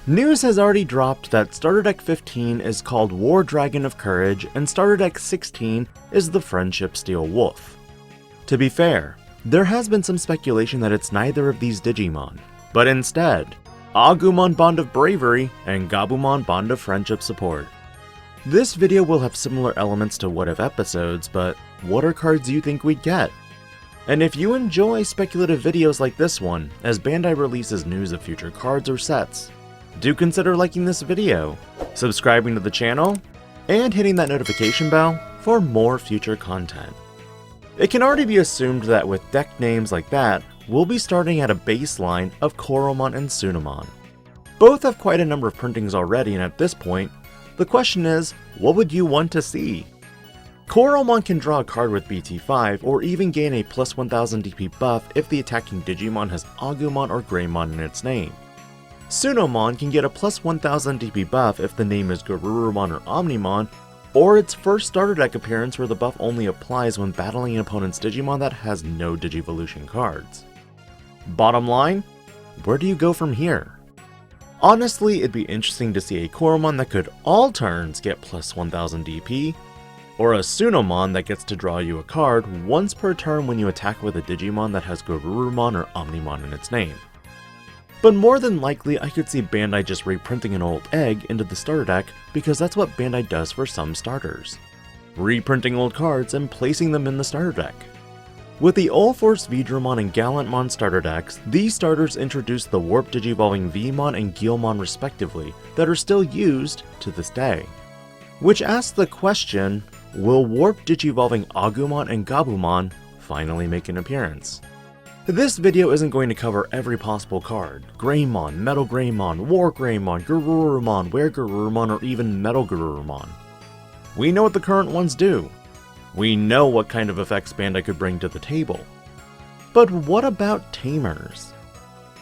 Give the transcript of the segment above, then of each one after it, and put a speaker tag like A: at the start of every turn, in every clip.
A: News has already dropped that Starter Deck 15 is called War Dragon of Courage and Starter Deck 16 is the Friendship Steel Wolf. To be fair, there has been some speculation that it's neither of these Digimon, but instead, Agumon Bond of Bravery and Gabumon Bond of Friendship Support. This video will have similar elements to What If episodes, but what are cards you think we'd get? And if you enjoy speculative videos like this one, as Bandai releases news of future cards or sets, do consider liking this video, subscribing to the channel, and hitting that notification bell for more future content. It can already be assumed that with deck names like that, we'll be starting at a baseline of Koromon and Tsunamon. Both have quite a number of printings already, and at this point, the question is, what would you want to see? Koromon can draw a card with BT5 or even gain a plus 1000 DP buff if the attacking Digimon has Agumon or Greymon in its name. Tsunamon can get a plus 1000 DP buff if the name is Garurumon or Omnimon, or its first starter deck appearance where the buff only applies when battling an opponent's Digimon that has no Digivolution cards. Bottom line, where do you go from here? Honestly, it'd be interesting to see a Koromon that could all turns get plus 1000 DP, or a Tsunamon that gets to draw you a card once per turn when you attack with a Digimon that has Garurumon or Omnimon in its name. But more than likely, I could see Bandai just reprinting an old egg into the starter deck because that's what Bandai does for some starters. Reprinting old cards and placing them in the starter deck. With the All-Force Veedramon and Gallantmon starter decks, these starters introduced the Warp Digivolving Veemon and Guilmon respectively that are still used to this day. Which asks the question, will Warp Digivolving Agumon and Gabumon finally make an appearance? This video isn't going to cover every possible card, Greymon, metalgarurumon, wargreymon, garurumon, wargreymon, or even metalgarurumon. We know what the current ones do. We know what kind of effects Bandai could bring to the table. But what about Tamers?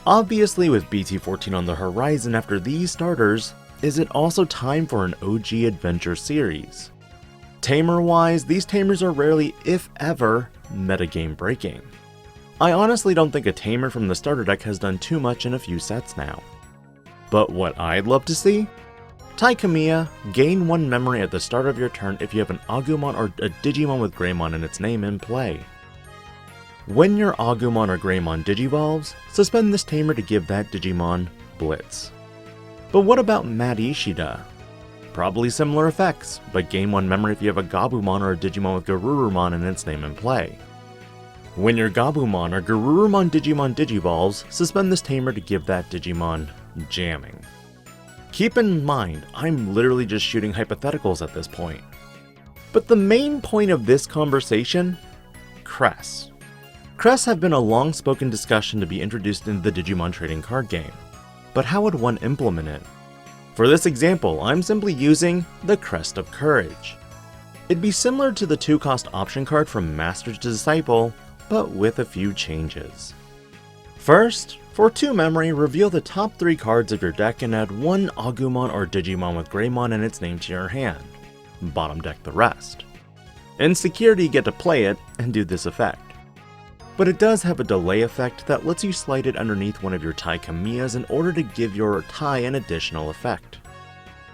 A: Obviously with BT14 on the horizon after these starters, is it also time for an OG adventure series? Tamer-wise, these Tamers are rarely, if ever, metagame breaking. I honestly don't think a Tamer from the starter deck has done too much in a few sets now. But what I'd love to see? Taikamiya, gain 1 memory at the start of your turn if you have an Agumon or a Digimon with Greymon in its name in play. When your Agumon or Greymon digivolves, suspend this Tamer to give that Digimon Blitz. But what about Mad Ishida? Probably similar effects, but gain 1 memory if you have a Gabumon or a Digimon with Garurumon in its name in play. When your Gabumon or Garurumon Digimon digivolves, suspend this Tamer to give that Digimon Jamming. Keep in mind, I'm literally just shooting hypotheticals at this point. But the main point of this conversation? Crests. Crests have been a long-spoken discussion to be introduced into the Digimon trading card game. But how would one implement it? For this example, I'm simply using the Crest of Courage. It'd be similar to the 2-cost option card from Master to Disciple, but with a few changes. First, for 2 memory, reveal the top 3 cards of your deck and add 1 Agumon or Digimon with Greymon in its name to your hand. Bottom deck the rest. In security, you get to play it and do this effect. But it does have a delay effect that lets you slide it underneath one of your Taikamiyas in order to give your Tai an additional effect.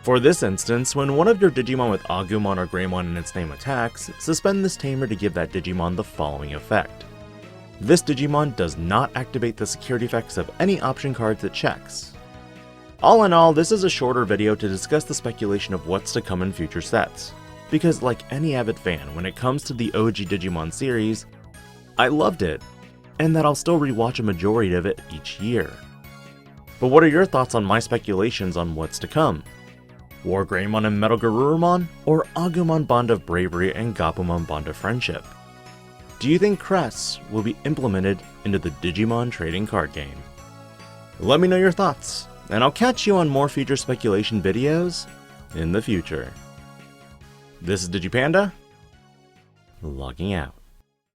A: For this instance, when one of your Digimon with Agumon or Greymon in its name attacks, suspend this Tamer to give that Digimon the following effect. This Digimon does not activate the security effects of any option cards it checks. All in all, this is a shorter video to discuss the speculation of what's to come in future sets. Because like any avid fan, when it comes to the OG Digimon series, I loved it, and that I'll still rewatch a majority of it each year. But what are your thoughts on my speculations on what's to come? Wargreymon and metalgarurumon, or Agumon Bond of Bravery and Gabumon Bond of Friendship? Do you think crests will be implemented into the Digimon trading card game? Let me know your thoughts, and I'll catch you on more future speculation videos in the future. This is DIGI-PANDA, logging out.